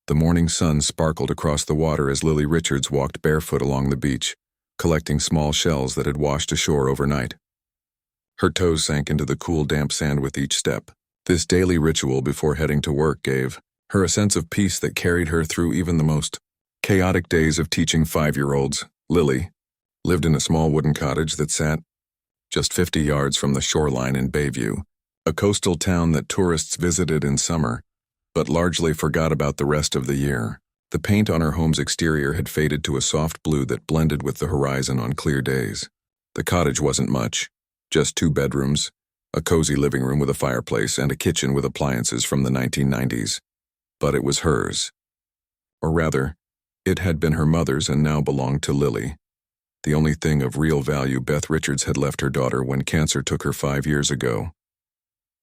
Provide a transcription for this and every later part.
The morning sun sparkled across the water as Lily Richards walked barefoot along the beach, collecting small shells that had washed ashore overnight. Her toes sank into the cool, damp sand with each step. This daily ritual before heading to work gave her a sense of peace that carried her through even the most chaotic days of teaching 5-year-olds. Lily lived in a small wooden cottage that sat just 50 yards from the shoreline in Bayview, a coastal town that tourists visited in summer, but largely forgot about the rest of the year. The paint on her home's exterior had faded to a soft blue that blended with the horizon on clear days. The cottage wasn't much, just 2 bedrooms, a cozy living room with a fireplace, and a kitchen with appliances from the 1990s. But it was hers. Or rather, it had been her mother's and now belonged to Lily. The only thing of real value Beth Richards had left her daughter when cancer took her 5 years ago.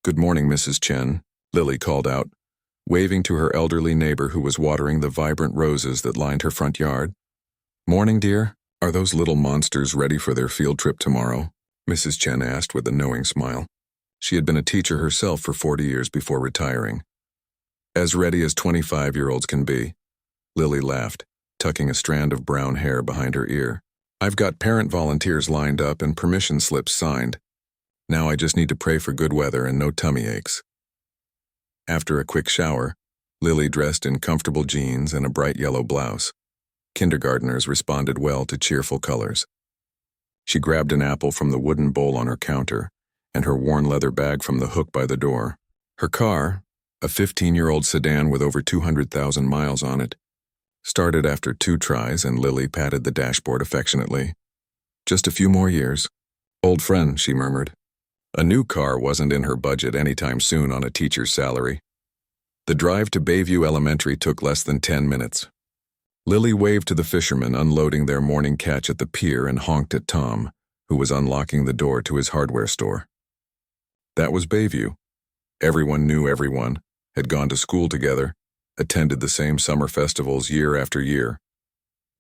"Good morning, Mrs. Chen," Lily called out, waving to her elderly neighbor who was watering the vibrant roses that lined her front yard. "Morning, dear. Are those little monsters ready for their field trip tomorrow?" Mrs. Chen asked with a knowing smile. She had been a teacher herself for 40 years before retiring. "As ready as 25-year-olds can be," Lily laughed, tucking a strand of brown hair behind her ear. "I've got parent volunteers lined up and permission slips signed. Now I just need to pray for good weather and no tummy aches." After a quick shower, Lily dressed in comfortable jeans and a bright yellow blouse. Kindergartners responded well to cheerful colors. She grabbed an apple from the wooden bowl on her counter and her worn leather bag from the hook by the door. Her car, a 15-year-old sedan with over 200,000 miles on it, started after 2 tries, and Lily patted the dashboard affectionately. "Just a few more years. Old friend," she murmured. A new car wasn't in her budget anytime soon on a teacher's salary. The drive to Bayview Elementary took less than 10 minutes. Lily waved to the fishermen unloading their morning catch at the pier and honked at Tom, who was unlocking the door to his hardware store. That was Bayview. Everyone knew everyone, had gone to school together, attended the same summer festivals year after year.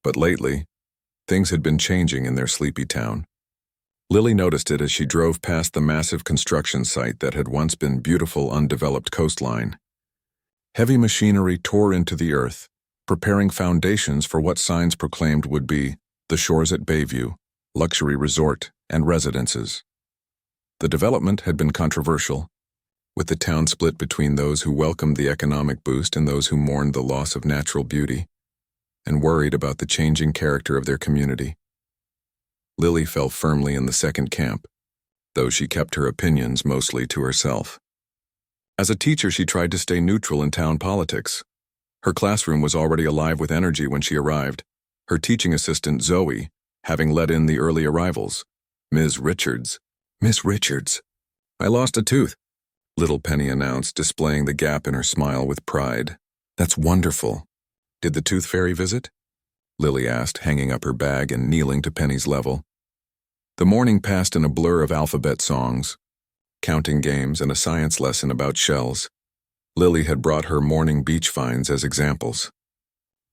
But lately, things had been changing in their sleepy town. Lily noticed it as she drove past the massive construction site that had once been beautiful, undeveloped coastline. Heavy machinery tore into the earth, preparing foundations for what signs proclaimed would be the shores at Bayview, luxury resort, and residences. The development had been controversial, with the town split between those who welcomed the economic boost and those who mourned the loss of natural beauty, and worried about the changing character of their community. Lily fell firmly in the second camp, though she kept her opinions mostly to herself. As a teacher, she tried to stay neutral in town politics. Her classroom was already alive with energy when she arrived, her teaching assistant, Zoe, having let in the early arrivals. "Ms. Richards." "Miss Richards." "I lost a tooth," little Penny announced, displaying the gap in her smile with pride. "That's wonderful. Did the tooth fairy visit?" Lily asked, hanging up her bag and kneeling to Penny's level. The morning passed in a blur of alphabet songs, counting games, and a science lesson about shells. Lily had brought her morning beach finds as examples.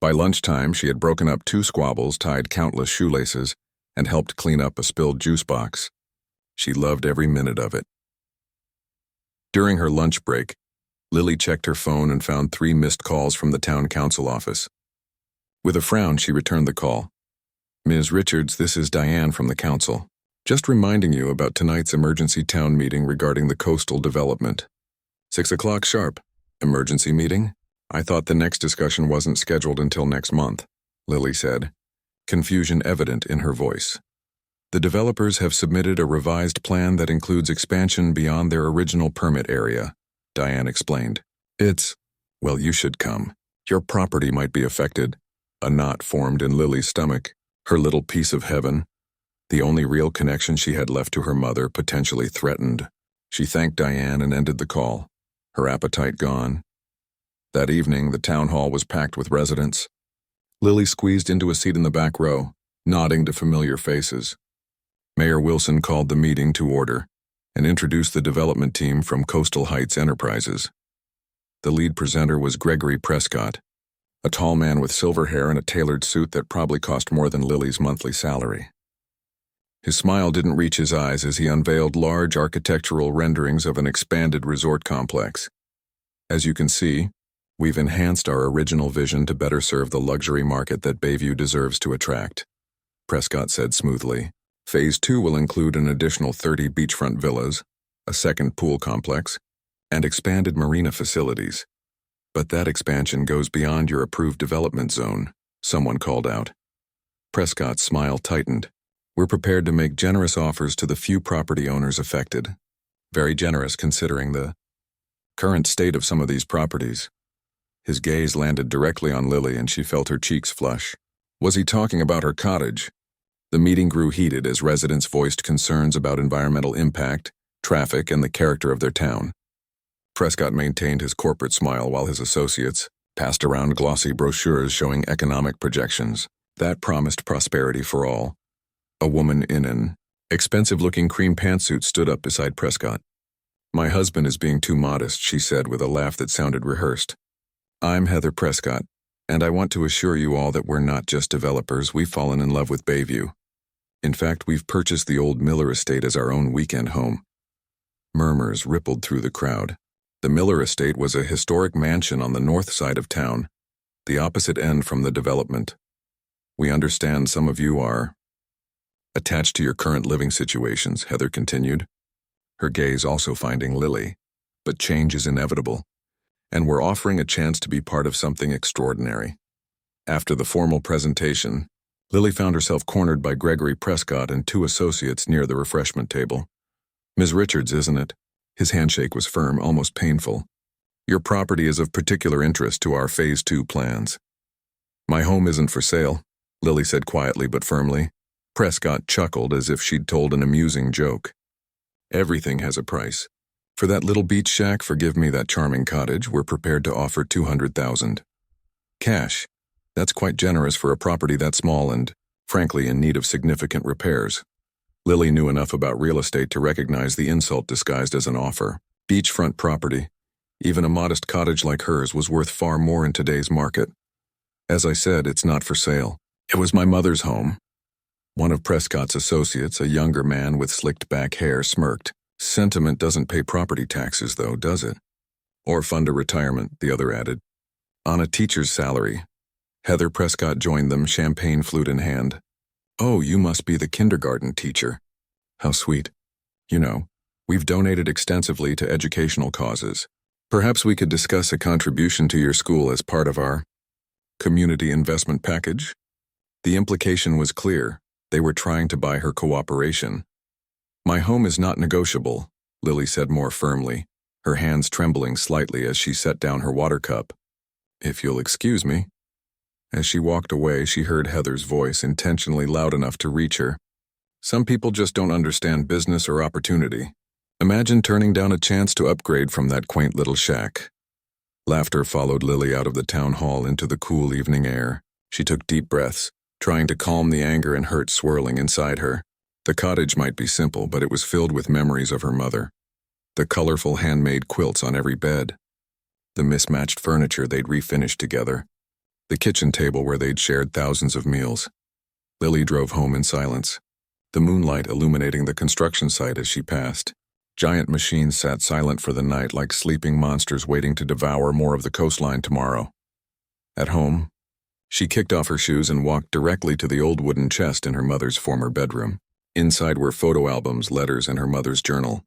By lunchtime, she had broken up 2 squabbles, tied countless shoelaces, and helped clean up a spilled juice box. She loved every minute of it. During her lunch break, Lily checked her phone and found 3 missed calls from the town council office. With a frown, she returned the call. "Ms. Richards, this is Diane from the council. Just reminding you about tonight's emergency town meeting regarding the coastal development. 6 o'clock sharp. Emergency meeting? I thought the next discussion wasn't scheduled until next month," Lily said, confusion evident in her voice. "The developers have submitted a revised plan that includes expansion beyond their original permit area," Diane explained. Well, you should come. Your property might be affected." A knot formed in Lily's stomach, her little piece of heaven. The only real connection she had left to her mother potentially threatened. She thanked Diane and ended the call, her appetite gone. That evening, the town hall was packed with residents. Lily squeezed into a seat in the back row, nodding to familiar faces. Mayor Wilson called the meeting to order and introduced the development team from Coastal Heights Enterprises. The lead presenter was Gregory Prescott, a tall man with silver hair and a tailored suit that probably cost more than Lily's monthly salary. His smile didn't reach his eyes as he unveiled large architectural renderings of an expanded resort complex. "As you can see, We've enhanced our original vision to better serve the luxury market that Bayview deserves to attract, Prescott said smoothly. Phase 2 will include an additional 30 beachfront villas, a second pool complex, and expanded marina facilities. But that expansion goes beyond your approved development zone, someone called out. Prescott's smile tightened. We're prepared to make generous offers to the few property owners affected. Very generous considering the current state of some of these properties. His gaze landed directly on Lily and she felt her cheeks flush. Was he talking about her cottage? The meeting grew heated as residents voiced concerns about environmental impact, traffic, and the character of their town. Prescott maintained his corporate smile while his associates passed around glossy brochures showing economic projections that promised prosperity for all. A woman in an expensive-looking cream pantsuit stood up beside Prescott. My husband is being too modest, she said with a laugh that sounded rehearsed. I'm Heather Prescott, and I want to assure you all that we're not just developers, we've fallen in love with Bayview. In fact, we've purchased the old Miller estate as our own weekend home. Murmurs rippled through the crowd. The Miller estate was a historic mansion on the north side of town, the opposite end from the development. We understand some of you are attached to your current living situations, Heather continued, her gaze also finding Lily. But change is inevitable, and we're offering a chance to be part of something extraordinary. After the formal presentation, Lily found herself cornered by Gregory Prescott and two associates near the refreshment table. Ms. Richards, isn't it? His handshake was firm, almost painful. Your property is of particular interest to our Phase 2 plans. My home isn't for sale, Lily said quietly but firmly. Prescott chuckled as if she'd told an amusing joke. Everything has a price. For that little beach shack, forgive me, that charming cottage, we're prepared to offer $200,000. Cash. That's quite generous for a property that small and, frankly, in need of significant repairs. Lily knew enough about real estate to recognize the insult disguised as an offer. Beachfront property. Even a modest cottage like hers was worth far more in today's market. As I said, it's not for sale. It was my mother's home. One of Prescott's associates, a younger man with slicked back hair, smirked. Sentiment doesn't pay property taxes, though, does it? Or fund a retirement, the other added. On a teacher's salary. Heather Prescott joined them, champagne flute in hand. Oh, you must be the kindergarten teacher. How sweet. You know, we've donated extensively to educational causes. Perhaps we could discuss a contribution to your school as part of our community investment package? The implication was clear. They were trying to buy her cooperation. My home is not negotiable, Lily said more firmly, her hands trembling slightly as she set down her water cup. If you'll excuse me. As she walked away, she heard Heather's voice, intentionally loud enough to reach her. Some people just don't understand business or opportunity. Imagine turning down a chance to upgrade from that quaint little shack. Laughter followed Lily out of the town hall into the cool evening air. She took deep breaths, trying to calm the anger and hurt swirling inside her. The cottage might be simple, but it was filled with memories of her mother. The colorful handmade quilts on every bed. The mismatched furniture they'd refinished together. The kitchen table where they'd shared thousands of meals. Lily drove home in silence, the moonlight illuminating the construction site as she passed. Giant machines sat silent for the night like sleeping monsters waiting to devour more of the coastline tomorrow. At home, she kicked off her shoes and walked directly to the old wooden chest in her mother's former bedroom. Inside were photo albums, letters, and her mother's journal.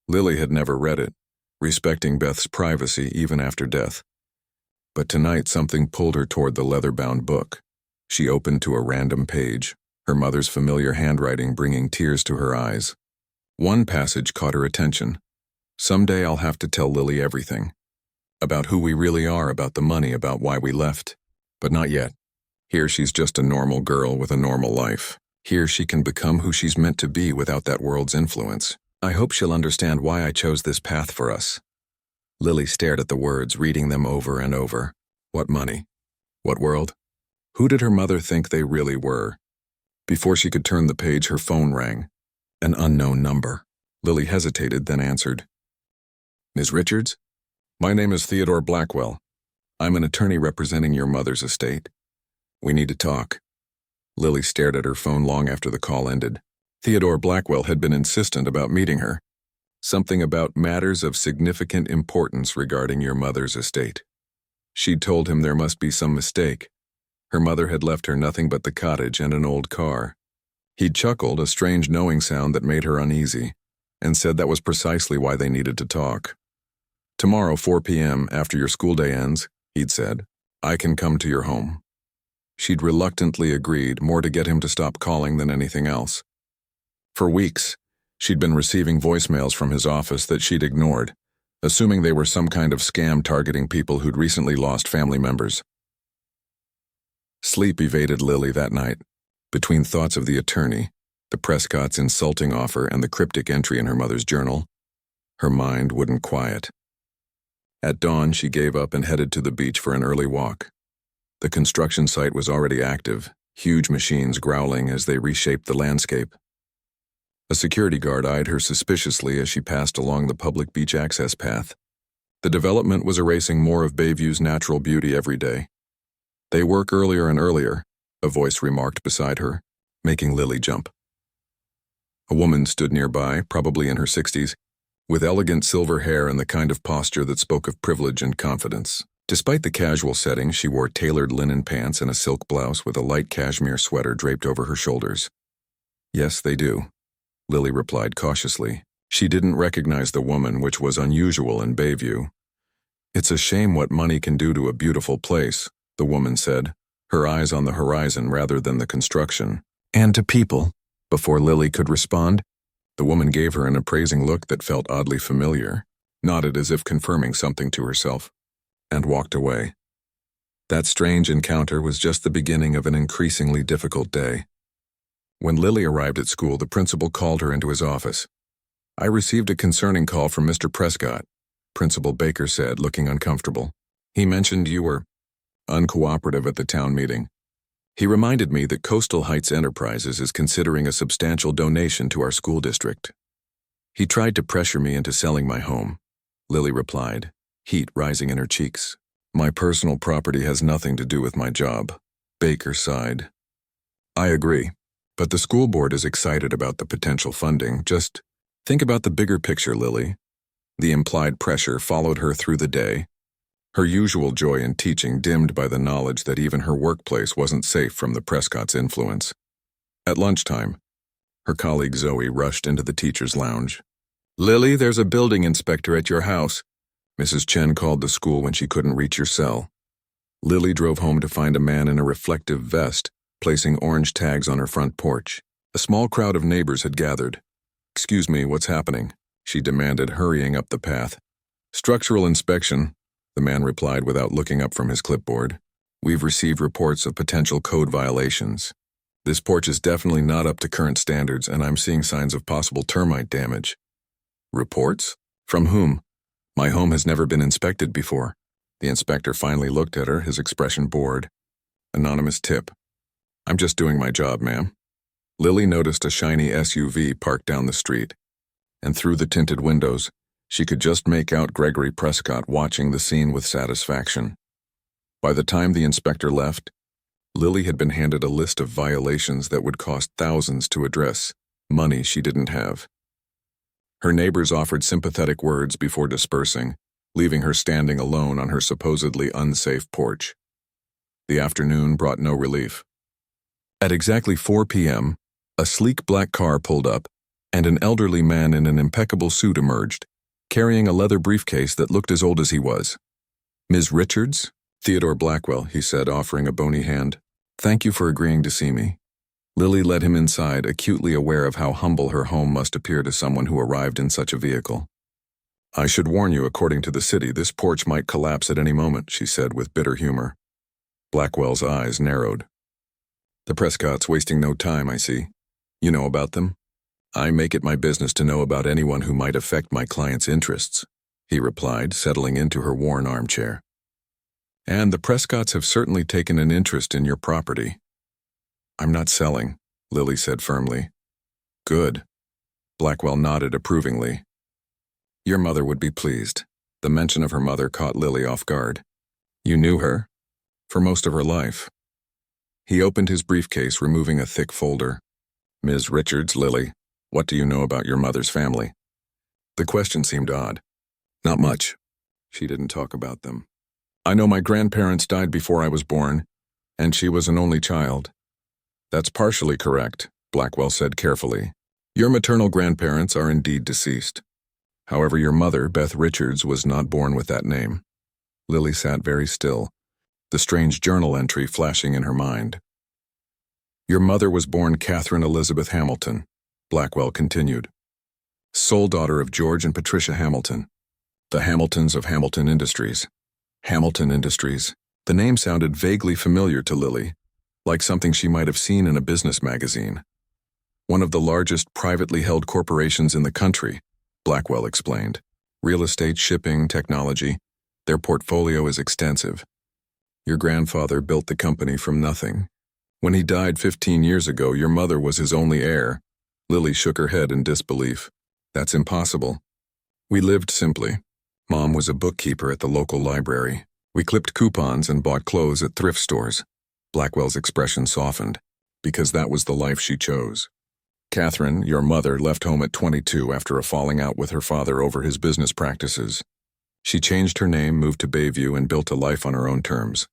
Lily had never read it, respecting Beth's privacy even after death. But tonight something pulled her toward the leather-bound book. She opened to a random page, her mother's familiar handwriting bringing tears to her eyes. One passage caught her attention. Someday I'll have to tell Lily everything. About who we really are, about the money, about why we left. But not yet. Here she's just a normal girl with a normal life. Here she can become who she's meant to be without that world's influence. I hope she'll understand why I chose this path for us. Lily stared at the words, reading them over and over. What money? What world? Who did her mother think they really were? Before she could turn the page, her phone rang. An unknown number. Lily hesitated, then answered. Ms. Richards? My name is Theodore Blackwell. I'm an attorney representing your mother's estate. We need to talk. Lily stared at her phone long after the call ended. Theodore Blackwell had been insistent about meeting her. Something about matters of significant importance regarding your mother's estate. She'd told him there must be some mistake. Her mother had left her nothing but the cottage and an old car. He'd chuckled, a strange knowing sound that made her uneasy, and said that was precisely why they needed to talk. "Tomorrow, 4 p.m., after your school day ends," he'd said, "I can come to your home." She'd reluctantly agreed, more to get him to stop calling than anything else. For weeks, she'd been receiving voicemails from his office that she'd ignored, assuming they were some kind of scam targeting people who'd recently lost family members. Sleep evaded Lily that night. Between thoughts of the attorney, the Prescott's insulting offer, and the cryptic entry in her mother's journal, her mind wouldn't quiet. At dawn, she gave up and headed to the beach for an early walk. The construction site was already active, huge machines growling as they reshaped the landscape. A security guard eyed her suspiciously as she passed along the public beach access path. The development was erasing more of Bayview's natural beauty every day. "They work earlier and earlier," a voice remarked beside her, making Lily jump. A woman stood nearby, probably in her 60s, with elegant silver hair and the kind of posture that spoke of privilege and confidence. Despite the casual setting, she wore tailored linen pants and a silk blouse with a light cashmere sweater draped over her shoulders. "Yes, they do," Lily replied cautiously. She didn't recognize the woman, which was unusual in Bayview. "It's a shame what money can do to a beautiful place," the woman said, her eyes on the horizon rather than the construction. "And to people." Before Lily could respond, the woman gave her an appraising look that felt oddly familiar, nodded as if confirming something to herself, and walked away. That strange encounter was just the beginning of an increasingly difficult day. When Lily arrived at school, the principal called her into his office. "I received a concerning call from Mr. Prescott," Principal Baker said, looking uncomfortable. "He mentioned you were uncooperative at the town meeting. He reminded me that Coastal Heights Enterprises is considering a substantial donation to our school district. He tried to pressure me into selling my home," Lily replied, heat rising in her cheeks. "My personal property has nothing to do with my job," Baker sighed. "I agree, but the school board is excited about the potential funding. Just think about the bigger picture, Lily." The implied pressure followed her through the day, her usual joy in teaching dimmed by the knowledge that even her workplace wasn't safe from the Prescott's influence. At lunchtime, her colleague Zoe rushed into the teacher's lounge. "Lily, there's a building inspector at your house," Mrs. Chen called the school when she couldn't reach your cell. Lily drove home to find a man in a reflective vest placing orange tags on her front porch. A small crowd of neighbors had gathered. "Excuse me, what's happening?" she demanded, hurrying up the path. "Structural inspection," the man replied without looking up from his clipboard. "We've received reports of potential code violations. This porch is definitely not up to current standards, and I'm seeing signs of possible termite damage." "Reports? From whom? My home has never been inspected before." The inspector finally looked at her, his expression bored. Anonymous tip. "I'm just doing my job, ma'am." Lily noticed a shiny SUV parked down the street, and through the tinted windows, she could just make out Gregory Prescott watching the scene with satisfaction. By the time the inspector left, Lily had been handed a list of violations that would cost thousands to address, money she didn't have. Her neighbors offered sympathetic words before dispersing, leaving her standing alone on her supposedly unsafe porch. The afternoon brought no relief. At exactly 4 p.m., a sleek black car pulled up, and an elderly man in an impeccable suit emerged, carrying a leather briefcase that looked as old as he was. "Ms. Richards?" "Theodore Blackwell," he said, offering a bony hand. "Thank you for agreeing to see me." Lily led him inside, acutely aware of how humble her home must appear to someone who arrived in such a vehicle. "I should warn you, according to the city, this porch might collapse at any moment," she said with bitter humor. Blackwell's eyes narrowed. "The Prescotts wasting no time, I see. You know about them?" "I make it my business to know about anyone who might affect my client's interests," he replied, settling into her worn armchair. "And the Prescotts have certainly taken an interest in your property." "I'm not selling," Lily said firmly. "Good." Blackwell nodded approvingly. "Your mother would be pleased." The mention of her mother caught Lily off guard. "You knew her?" "For most of her life." He opened his briefcase, removing a thick folder. "Ms. Richards, Lily, what do you know about your mother's family?" The question seemed odd. "Not much. She didn't talk about them." I know my grandparents died before I was born, and she was an only child. That's partially correct, Blackwell said carefully. Your maternal grandparents are indeed deceased. However, your mother, Beth Richards, was not born with that name. Lily sat very still, the strange journal entry flashing in her mind. Your mother was born Catherine Elizabeth Hamilton, Blackwell continued. Sole daughter of George and Patricia Hamilton, the Hamiltons of Hamilton Industries. Hamilton Industries. The name sounded vaguely familiar to Lily, like something she might have seen in a business magazine. One of the largest privately held corporations in the country, Blackwell explained. Real estate, shipping, technology. Their portfolio is extensive. Your grandfather built the company from nothing. When he died 15 years ago, your mother was his only heir. Lily shook her head in disbelief. That's impossible. We lived simply. Mom was a bookkeeper at the local library. We clipped coupons and bought clothes at thrift stores. Blackwell's expression softened, because that was the life she chose. Catherine, your mother, left home at 22 after a falling out with her father over his business practices. She changed her name, moved to Bayview, and built a life on her own terms.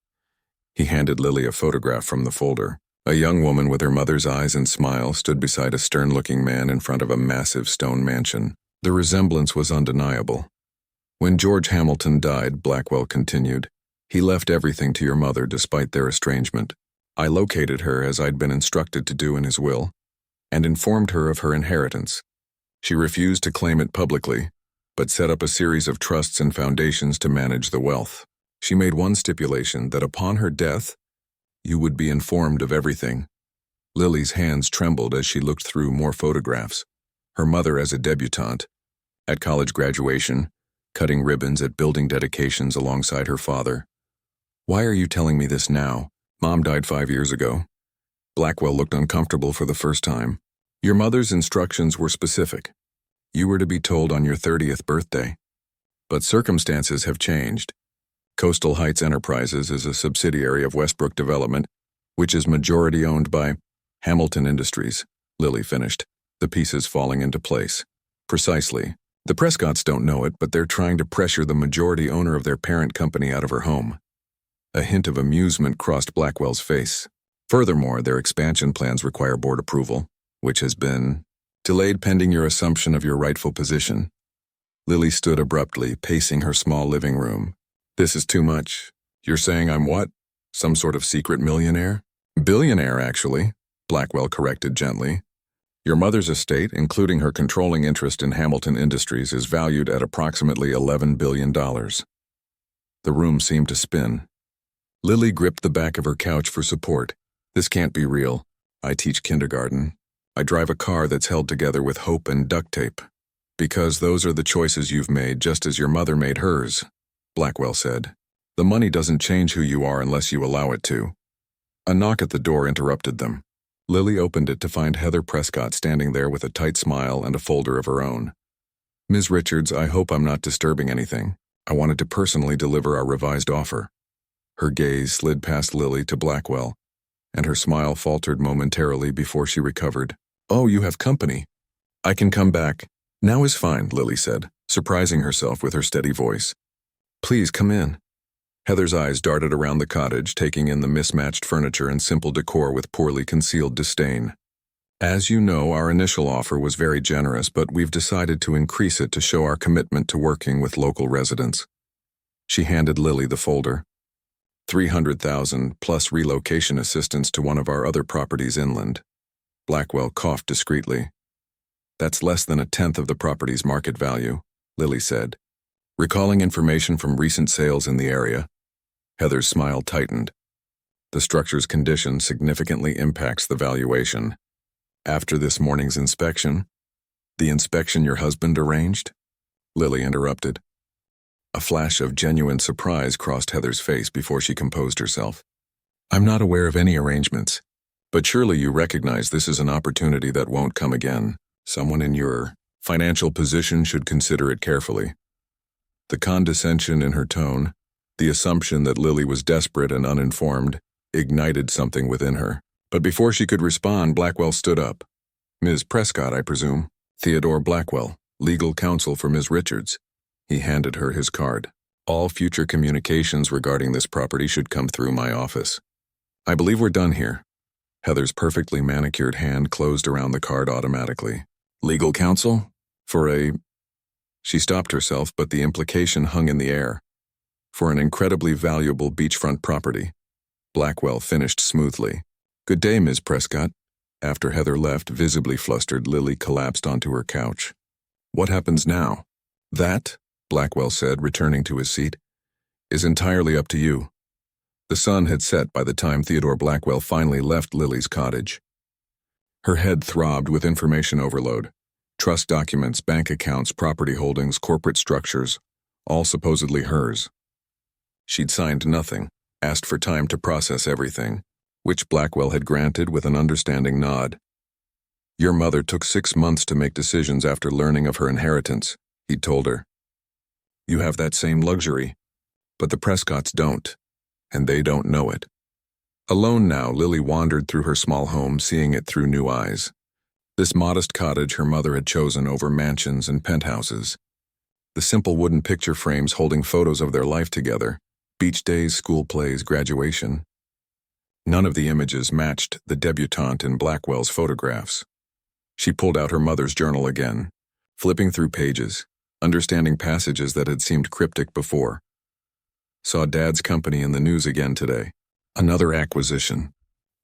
He handed Lily a photograph from the folder. A young woman with her mother's eyes and smile stood beside a stern-looking man in front of a massive stone mansion. The resemblance was undeniable. When George Hamilton died, Blackwell continued, he left everything to your mother despite their estrangement. I located her as I'd been instructed to do in his will, and informed her of her inheritance. She refused to claim it publicly, but set up a series of trusts and foundations to manage the wealth. She made one stipulation that upon her death, you would be informed of everything. Lily's hands trembled as she looked through more photographs. Her mother as a debutante, at college graduation, cutting ribbons at building dedications alongside her father. Why are you telling me this now? Mom died 5 years ago. Blackwell looked uncomfortable for the first time. Your mother's instructions were specific. You were to be told on your 30th birthday. But circumstances have changed. Coastal Heights Enterprises is a subsidiary of Westbrook Development, which is majority owned by Hamilton Industries, Lily finished, the pieces falling into place. Precisely. The Prescotts don't know it, but they're trying to pressure the majority owner of their parent company out of her home. A hint of amusement crossed Blackwell's face. Furthermore, their expansion plans require board approval, which has been delayed pending your assumption of your rightful position. Lily stood abruptly, pacing her small living room. This is too much. You're saying I'm what? Some sort of secret millionaire? Billionaire, actually, Blackwell corrected gently. Your mother's estate, including her controlling interest in Hamilton Industries, is valued at approximately $11 billion. The room seemed to spin. Lily gripped the back of her couch for support. This can't be real. I teach kindergarten. I drive a car that's held together with hope and duct tape. Because those are the choices you've made, just as your mother made hers, Blackwell said. The money doesn't change who you are unless you allow it to. A knock at the door interrupted them. Lily opened it to find Heather Prescott standing there with a tight smile and a folder of her own. Ms. Richards, I hope I'm not disturbing anything. I wanted to personally deliver our revised offer. Her gaze slid past Lily to Blackwell, and her smile faltered momentarily before she recovered. Oh, you have company. I can come back. Now is fine, Lily said, surprising herself with her steady voice. Please come in. Heather's eyes darted around the cottage, taking in the mismatched furniture and simple decor with poorly concealed disdain. As you know, our initial offer was very generous, but we've decided to increase it to show our commitment to working with local residents. She handed Lily the folder. $300,000 plus relocation assistance to one of our other properties inland. Blackwell coughed discreetly. That's less than a tenth of the property's market value, Lily said. Recalling information from recent sales in the area, Heather's smile tightened. The structure's condition significantly impacts the valuation. After this morning's inspection, the inspection your husband arranged? Lily interrupted. A flash of genuine surprise crossed Heather's face before she composed herself. I'm not aware of any arrangements, but surely you recognize this is an opportunity that won't come again. Someone in your financial position should consider it carefully. The condescension in her tone, the assumption that Lily was desperate and uninformed, ignited something within her. But before she could respond, Blackwell stood up. Ms. Prescott, I presume. Theodore Blackwell, legal counsel for Ms. Richards. He handed her his card. All future communications regarding this property should come through my office. I believe we're done here. Heather's perfectly manicured hand closed around the card automatically. Legal counsel? She stopped herself, but the implication hung in the air. For an incredibly valuable beachfront property. Blackwell finished smoothly. Good day, Ms. Prescott. After Heather left, visibly flustered, Lily collapsed onto her couch. What happens now? That, Blackwell said, returning to his seat, is entirely up to you. The sun had set by the time Theodore Blackwell finally left Lily's cottage. Her head throbbed with information overload. Trust documents, bank accounts, property holdings, corporate structures, all supposedly hers. She'd signed nothing, asked for time to process everything, which Blackwell had granted with an understanding nod. Your mother took 6 months to make decisions after learning of her inheritance, he'd told her. You have that same luxury, but the Prescotts don't, and they don't know it. Alone now, Lily wandered through her small home, seeing it through new eyes. This modest cottage her mother had chosen over mansions and penthouses. The simple wooden picture frames holding photos of their life together, beach days, school plays, graduation. None of the images matched the debutante in Blackwell's photographs. She pulled out her mother's journal again, flipping through pages, understanding passages that had seemed cryptic before. Saw Dad's company in the news again today. Another acquisition.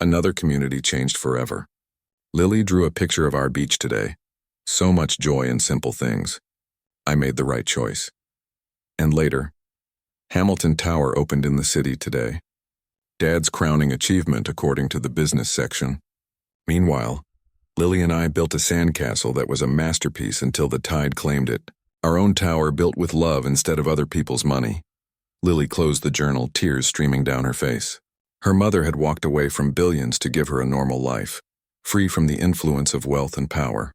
Another community changed forever. Lily drew a picture of our beach today. So much joy in simple things. I made the right choice. And later, Hamilton Tower opened in the city today. Dad's crowning achievement according to the business section. Meanwhile, Lily and I built a sandcastle that was a masterpiece until the tide claimed it. Our own tower built with love instead of other people's money. Lily closed the journal, tears streaming down her face. Her mother had walked away from billions to give her a normal life, free from the influence of wealth and power.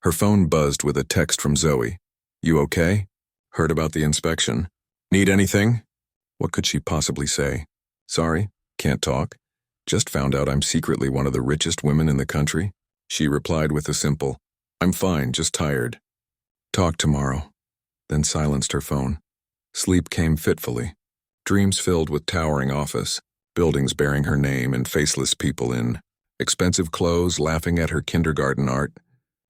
Her phone buzzed with a text from Zoe. You okay? Heard about the inspection. Need anything? What could she possibly say? Sorry, can't talk. Just found out I'm secretly one of the richest women in the country. She replied with a simple, I'm fine, just tired. Talk tomorrow. Then silenced her phone. Sleep came fitfully. Dreams filled with towering office, buildings bearing her name and faceless people in, expensive clothes laughing at her kindergarten art.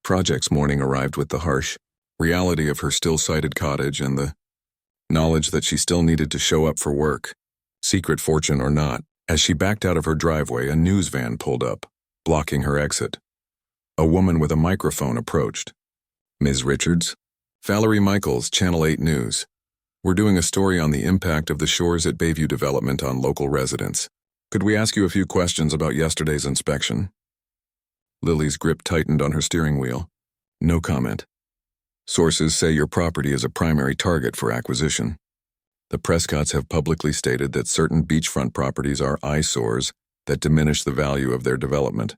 Projects morning arrived with the harsh reality of her still-sighted cottage and the knowledge that she still needed to show up for work, secret fortune or not. As she backed out of her driveway, a news van pulled up, blocking her exit. A woman with a microphone approached. Ms. Richards? Valerie Michaels, Channel 8 News. We're doing a story on the impact of the Shores at Bayview development on local residents. Could we ask you a few questions about yesterday's inspection? Lily's grip tightened on her steering wheel. No comment. Sources say your property is a primary target for acquisition. The Prescotts have publicly stated that certain beachfront properties are eyesores that diminish the value of their development.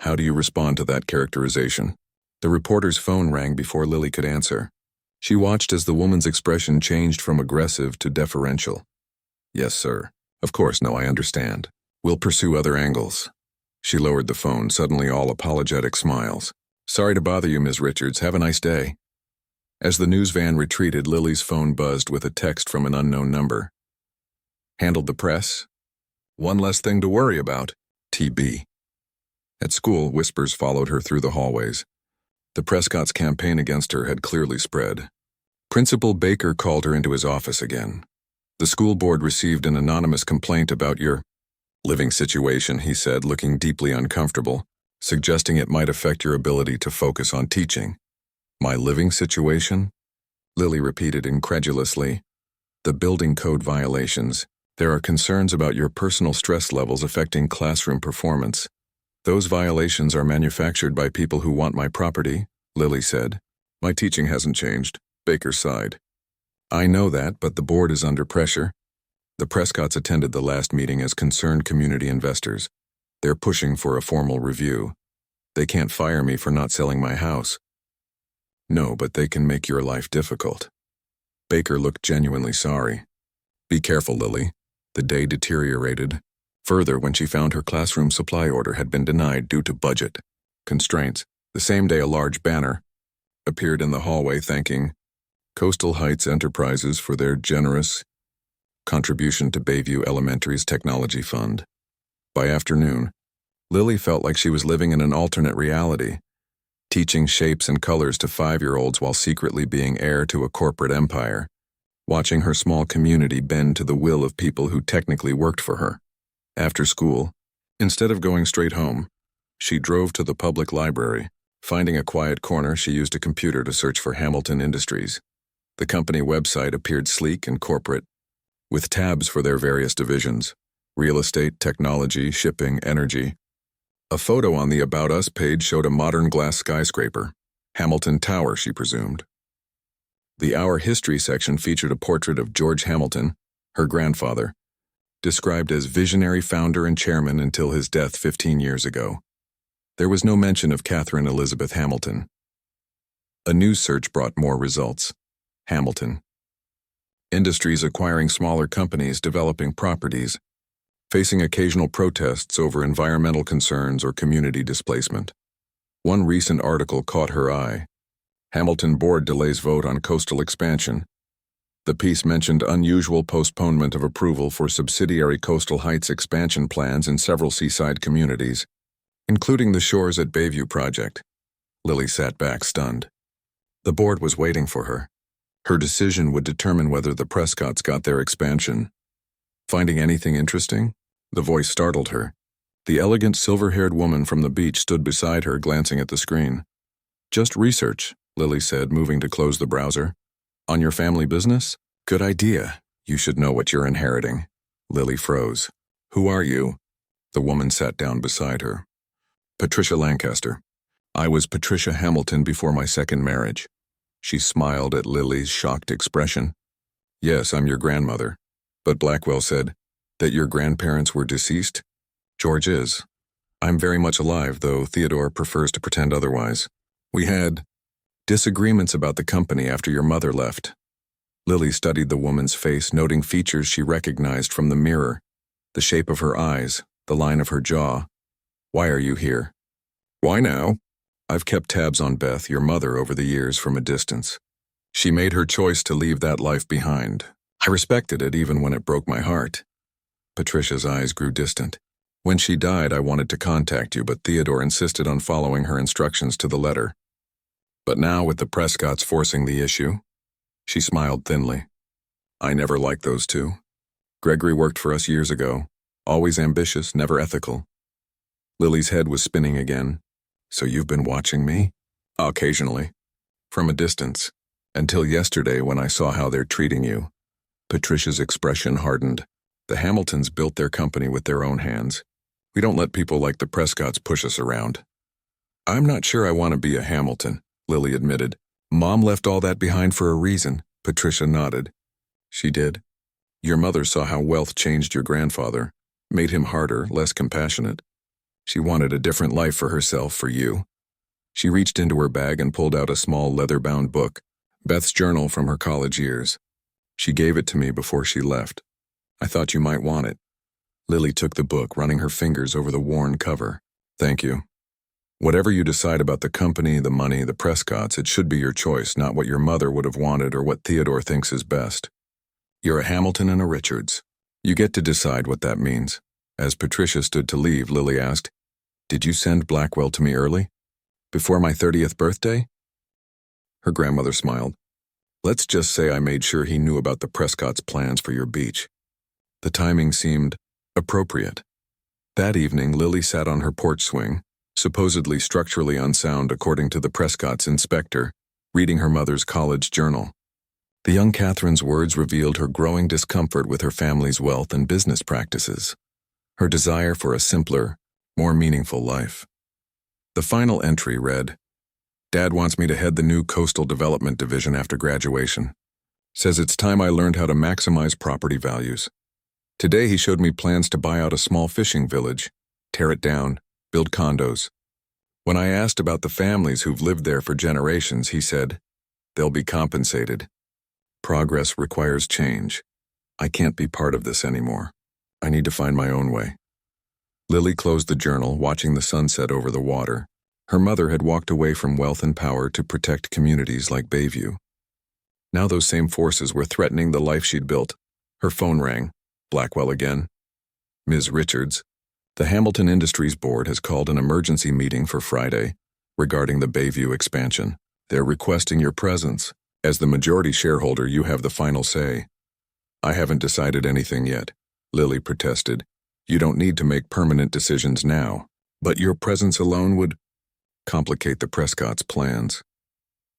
How do you respond to that characterization? The reporter's phone rang before Lily could answer. She watched as the woman's expression changed from aggressive to deferential. Yes, sir. Of course, no, I understand. We'll pursue other angles. She lowered the phone, suddenly all apologetic smiles. Sorry to bother you, Ms. Richards. Have a nice day. As the news van retreated, Lily's phone buzzed with a text from an unknown number. Handled the press? One less thing to worry about. TB. At school, whispers followed her through the hallways. The Prescotts' campaign against her had clearly spread. Principal Baker called her into his office again. The school board received an anonymous complaint about your living situation, he said, looking deeply uncomfortable, suggesting it might affect your ability to focus on teaching. My living situation? Lily repeated incredulously. The building code violations. There are concerns about your personal stress levels affecting classroom performance. Those violations are manufactured by people who want my property, Lily said. My teaching hasn't changed, Baker sighed. I know that, but the board is under pressure. The Prescotts attended the last meeting as concerned community investors. They're pushing for a formal review. They can't fire me for not selling my house. No, but they can make your life difficult. Baker looked genuinely sorry. Be careful, Lily. The day deteriorated. Further, when she found her classroom supply order had been denied due to budget constraints, the same day a large banner appeared in the hallway thanking Coastal Heights Enterprises for their generous contribution to Bayview Elementary's Technology Fund. By afternoon, Lily felt like she was living in an alternate reality, teaching shapes and colors to 5-year-olds while secretly being heir to a corporate empire, watching her small community bend to the will of people who technically worked for her. After school, instead of going straight home, she drove to the public library. Finding a quiet corner, she used a computer to search for Hamilton Industries. The company website appeared sleek and corporate, with tabs for their various divisions: real estate, technology, shipping, energy. A photo on the About Us page showed a modern glass skyscraper, Hamilton Tower, she presumed. The Our History section featured a portrait of George Hamilton, her grandfather, described as visionary founder and chairman until his death 15 years ago. There was no mention of Catherine Elizabeth Hamilton. A news search brought more results. Hamilton Industries acquiring smaller companies, developing properties, facing occasional protests over environmental concerns or community displacement. One recent article caught her eye. Hamilton board delays vote on coastal expansion. The piece mentioned unusual postponement of approval for subsidiary Coastal Heights expansion plans in several seaside communities, including the Shores at Bayview project. Lily sat back, stunned. The board was waiting for her. Her decision would determine whether the Prescotts got their expansion. Finding anything interesting? The voice startled her. The elegant silver-haired woman from the beach stood beside her, glancing at the screen. Just research, Lily said, moving to close the browser. On your family business? Good idea. You should know what you're inheriting. Lily froze. Who are you? The woman sat down beside her. Patricia Lancaster. I was Patricia Hamilton before my second marriage. She smiled at Lily's shocked expression. Yes, I'm your grandmother. But Blackwell said that your grandparents were deceased? George is. I'm very much alive, though Theodore prefers to pretend otherwise. We had disagreements about the company after your mother left. Lily studied the woman's face, noting features she recognized from the mirror: the shape of her eyes, the line of her jaw. Why are you here? Why now? I've kept tabs on Beth, your mother, over the years from a distance. She made her choice to leave that life behind. I respected it even when it broke my heart. Patricia's eyes grew distant. When she died, I wanted to contact you, but Theodore insisted on following her instructions to the letter. But now, with the Prescotts forcing the issue, she smiled thinly. I never liked those two. Gregory worked for us years ago, always ambitious, never ethical. Lily's head was spinning again. So you've been watching me? Occasionally. From a distance. Until yesterday when I saw how they're treating you. Patricia's expression hardened. The Hamiltons built their company with their own hands. We don't let people like the Prescotts push us around. I'm not sure I want to be a Hamilton, Lily admitted. Mom left all that behind for a reason. Patricia nodded. She did. Your mother saw how wealth changed your grandfather, made him harder, less compassionate. She wanted a different life for herself, for you. She reached into her bag and pulled out a small leather-bound book, Beth's journal from her college years. She gave it to me before she left. I thought you might want it. Lily took the book, running her fingers over the worn cover. Thank you. Whatever you decide about the company, the money, the Prescotts, it should be your choice, not what your mother would have wanted or what Theodore thinks is best. You're a Hamilton and a Richards. You get to decide what that means. As Patricia stood to leave, Lily asked, Did you send Blackwell to me early? Before my 30th birthday? Her grandmother smiled. Let's just say I made sure he knew about the Prescott's plans for your beach. The timing seemed appropriate. That evening, Lily sat on her porch swing, supposedly structurally unsound according to the Prescott's inspector, reading her mother's college journal. The young Catherine's words revealed her growing discomfort with her family's wealth and business practices, her desire for a simpler, more meaningful life. The final entry read, Dad wants me to head the new Coastal Development Division after graduation. Says it's time I learned how to maximize property values. Today he showed me plans to buy out a small fishing village, tear it down, build condos. When I asked about the families who've lived there for generations, he said, they'll be compensated. Progress requires change. I can't be part of this anymore. I need to find my own way. Lily closed the journal, watching the sunset over the water. Her mother had walked away from wealth and power to protect communities like Bayview. Now those same forces were threatening the life she'd built. Her phone rang. Blackwell again. Ms. Richards, the Hamilton Industries Board has called an emergency meeting for Friday regarding the Bayview expansion. They're requesting your presence. As the majority shareholder, you have the final say. I haven't decided anything yet, Lily protested. You don't need to make permanent decisions now, but your presence alone would complicate the Prescott's plans.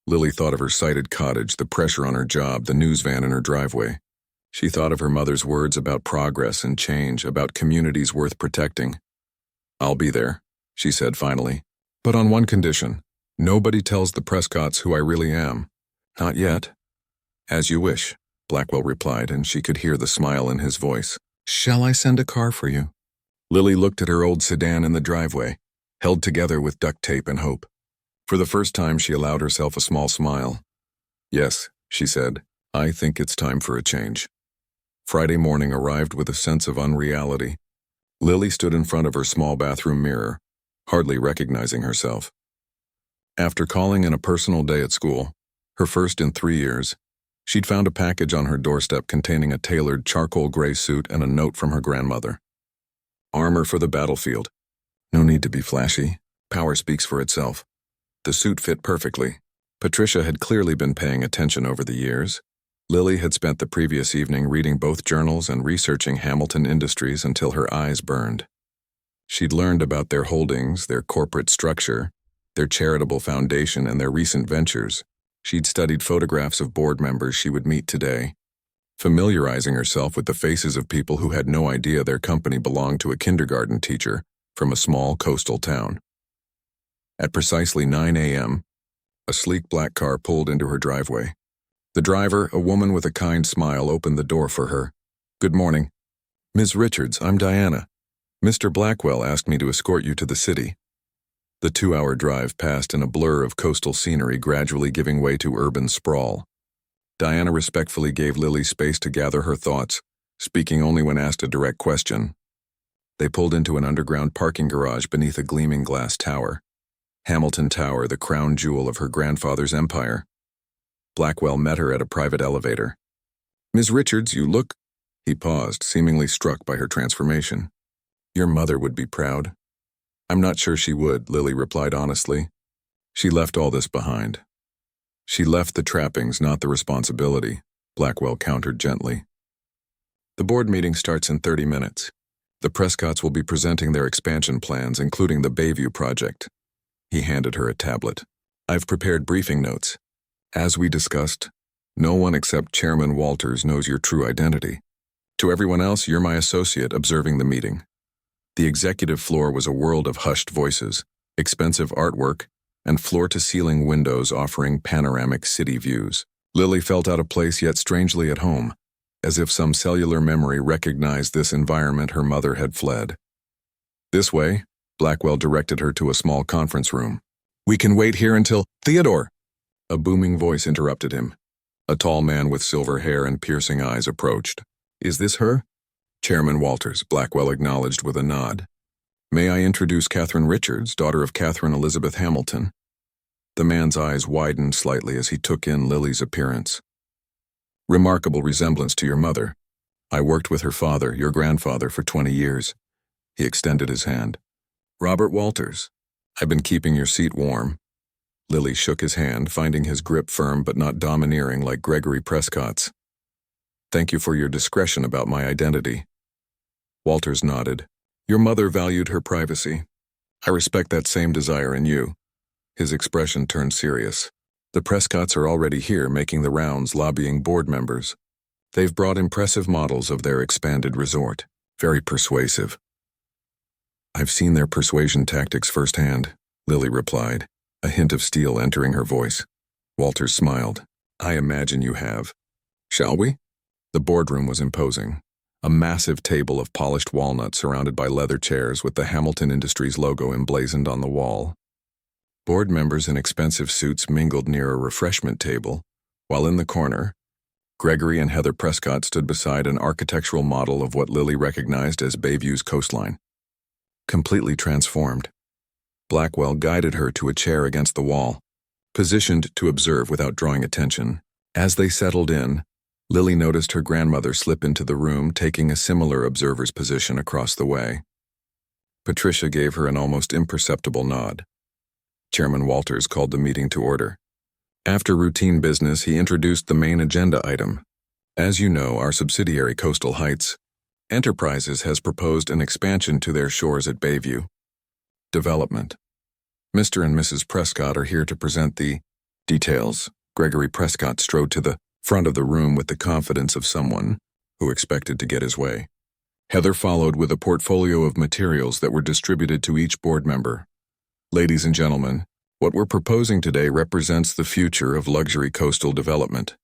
Lily thought of her sighted cottage, the pressure on her job, the news van in her driveway. She thought of her mother's words about progress and change, about communities worth protecting. I'll be there, she said finally, but on one condition. Nobody tells the Prescotts who I really am. Not yet. As you wish, Blackwell replied, and she could hear the smile in his voice. Shall I send a car for you? Lily looked at her old sedan in the driveway, held together with duct tape and hope. For the first time, she allowed herself a small smile. Yes, she said, I think it's time for a change. Friday morning arrived with a sense of unreality. Lily stood in front of her small bathroom mirror, hardly recognizing herself. After calling in a personal day at school, her first in 3 years, she'd found a package on her doorstep containing a tailored charcoal gray suit and a note from her grandmother. Armor for the battlefield. No need to be flashy. Power speaks for itself. The suit fit perfectly. Patricia had clearly been paying attention over the years. Lily had spent the previous evening reading both journals and researching Hamilton Industries until her eyes burned. She'd learned about their holdings, their corporate structure, their charitable foundation, and their recent ventures. She'd studied photographs of board members she would meet today, familiarizing herself with the faces of people who had no idea their company belonged to a kindergarten teacher from a small coastal town. At precisely 9 a.m., a sleek black car pulled into her driveway. The driver, a woman with a kind smile, opened the door for her. Good morning. Ms. Richards, I'm Diana. Mr. Blackwell asked me to escort you to the city. The 2-hour drive passed in a blur of coastal scenery, gradually giving way to urban sprawl. Diana respectfully gave Lily space to gather her thoughts, speaking only when asked a direct question. They pulled into an underground parking garage beneath a gleaming glass tower. Hamilton Tower, the crown jewel of her grandfather's empire. Blackwell met her at a private elevator. Ms. Richards, you look... He paused, seemingly struck by her transformation. Your mother would be proud. I'm not sure she would, Lily replied honestly. She left all this behind. She left the trappings, not the responsibility, Blackwell countered gently. The board meeting starts in 30 minutes. The Prescotts will be presenting their expansion plans, including the Bayview project. He handed her a tablet. I've prepared briefing notes. As we discussed, no one except Chairman Walters knows your true identity. To everyone else, you're my associate observing the meeting. The executive floor was a world of hushed voices, expensive artwork, and floor-to-ceiling windows offering panoramic city views. Lily felt out of place yet strangely at home, as if some cellular memory recognized this environment her mother had fled. This way, Blackwell directed her to a small conference room. We can wait here until... Theodore! A booming voice interrupted him. A tall man with silver hair and piercing eyes approached. Is this her? Chairman Walters, Blackwell acknowledged with a nod. May I introduce Catherine Richards, daughter of Catherine Elizabeth Hamilton? The man's eyes widened slightly as he took in Lily's appearance. Remarkable resemblance to your mother. I worked with her father, your grandfather, for 20 years. He extended his hand. Robert Walters, I've been keeping your seat warm. Lily shook his hand, finding his grip firm but not domineering like Gregory Prescott's. Thank you for your discretion about my identity. Walters nodded. Your mother valued her privacy. I respect that same desire in you. His expression turned serious. The Prescotts are already here making the rounds, lobbying board members. They've brought impressive models of their expanded resort. Very persuasive. I've seen their persuasion tactics firsthand, Lily replied, a hint of steel entering her voice. Walters smiled. I imagine you have. Shall we? The boardroom was imposing. A massive table of polished walnut surrounded by leather chairs with the Hamilton Industries logo emblazoned on the wall. Board members in expensive suits mingled near a refreshment table, while in the corner, Gregory and Heather Prescott stood beside an architectural model of what Lily recognized as Bayview's coastline. Completely transformed, Blackwell guided her to a chair against the wall, positioned to observe without drawing attention. As they settled in, Lily noticed her grandmother slip into the room, taking a similar observer's position across the way. Patricia gave her an almost imperceptible nod. Chairman Walters called the meeting to order. After routine business, he introduced the main agenda item. As you know, our subsidiary Coastal Heights Enterprises has proposed an expansion to their shores at Bayview. Development. Mr. and Mrs. Prescott are here to present the details. Gregory Prescott strode to the front of the room with the confidence of someone who expected to get his way. Heather followed with a portfolio of materials that were distributed to each board member. Ladies and gentlemen, what we're proposing today represents the future of luxury coastal development.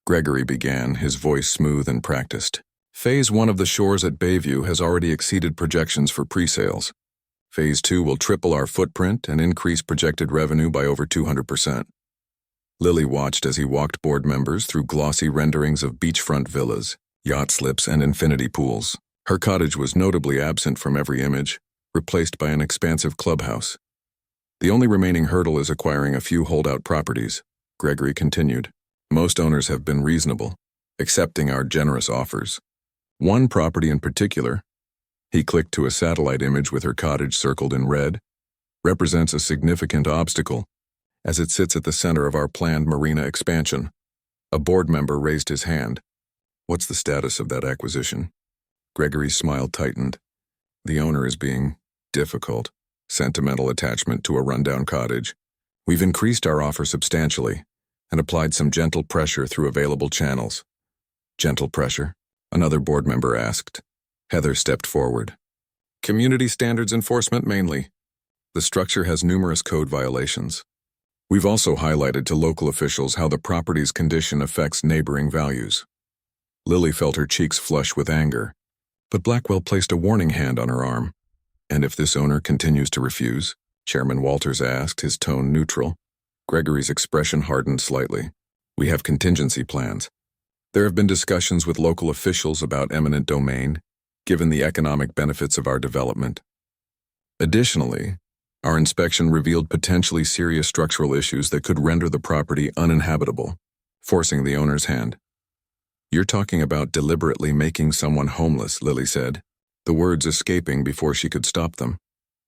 Gregory began, his voice smooth and practiced. Phase 1 of the shores at Bayview has already exceeded projections for pre-sales. Phase 2 will triple our footprint and increase projected revenue by over 200%. Lily watched as he walked board members through glossy renderings of beachfront villas, yacht slips, and infinity pools. Her cottage was notably absent from every image, replaced by an expansive clubhouse. The only remaining hurdle is acquiring a few holdout properties, Gregory continued. Most owners have been reasonable, accepting our generous offers. One property in particular, he clicked to a satellite image with her cottage circled in red, represents a significant obstacle as it sits at the center of our planned marina expansion. A board member raised his hand. What's the status of that acquisition? Gregory's smile tightened. The owner is being difficult. Sentimental attachment to a rundown cottage. We've increased our offer substantially and applied some gentle pressure through available channels. Gentle pressure? Another board member asked. Heather stepped forward. Community standards enforcement mainly. The structure has numerous code violations. We've also highlighted to local officials how the property's condition affects neighboring values. Lily felt her cheeks flush with anger, but Blackwell placed a warning hand on her arm. And if this owner continues to refuse? Chairman Walters asked, his tone neutral. Gregory's expression hardened slightly. We have contingency plans. There have been discussions with local officials about eminent domain, given the economic benefits of our development. Additionally, our inspection revealed potentially serious structural issues that could render the property uninhabitable, forcing the owner's hand. You're talking about deliberately making someone homeless, Lily said, the words escaping before she could stop them.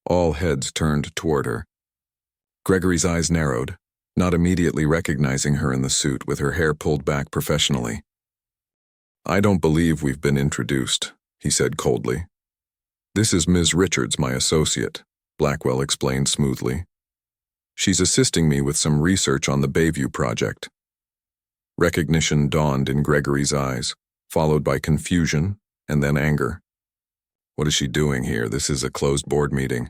All heads turned toward her. Gregory's eyes narrowed, not immediately recognizing her in the suit with her hair pulled back professionally. I don't believe we've been introduced, he said coldly. This is Ms. Richards, my associate, Blackwell explained smoothly. She's assisting me with some research on the Bayview project. Recognition dawned in Gregory's eyes, followed by confusion and then anger. What is she doing here? This is a closed board meeting.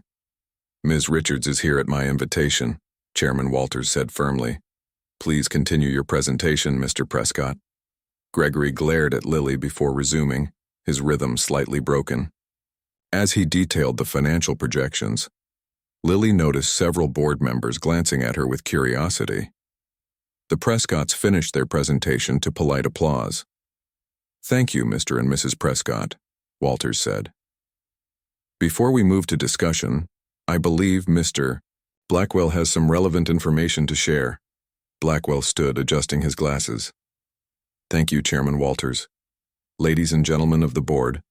Ms. Richards is here at my invitation, Chairman Walters said firmly. Please continue your presentation, Mr. Prescott. Gregory glared at Lily before resuming, his rhythm slightly broken. As he detailed the financial projections, Lily noticed several board members glancing at her with curiosity. The Prescotts finished their presentation to polite applause. Thank you, Mr. and Mrs. Prescott, Walters said. Before we move to discussion, I believe Mr. Blackwell has some relevant information to share. Blackwell stood, adjusting his glasses. Thank you, Chairman Walters. Ladies and gentlemen of the board,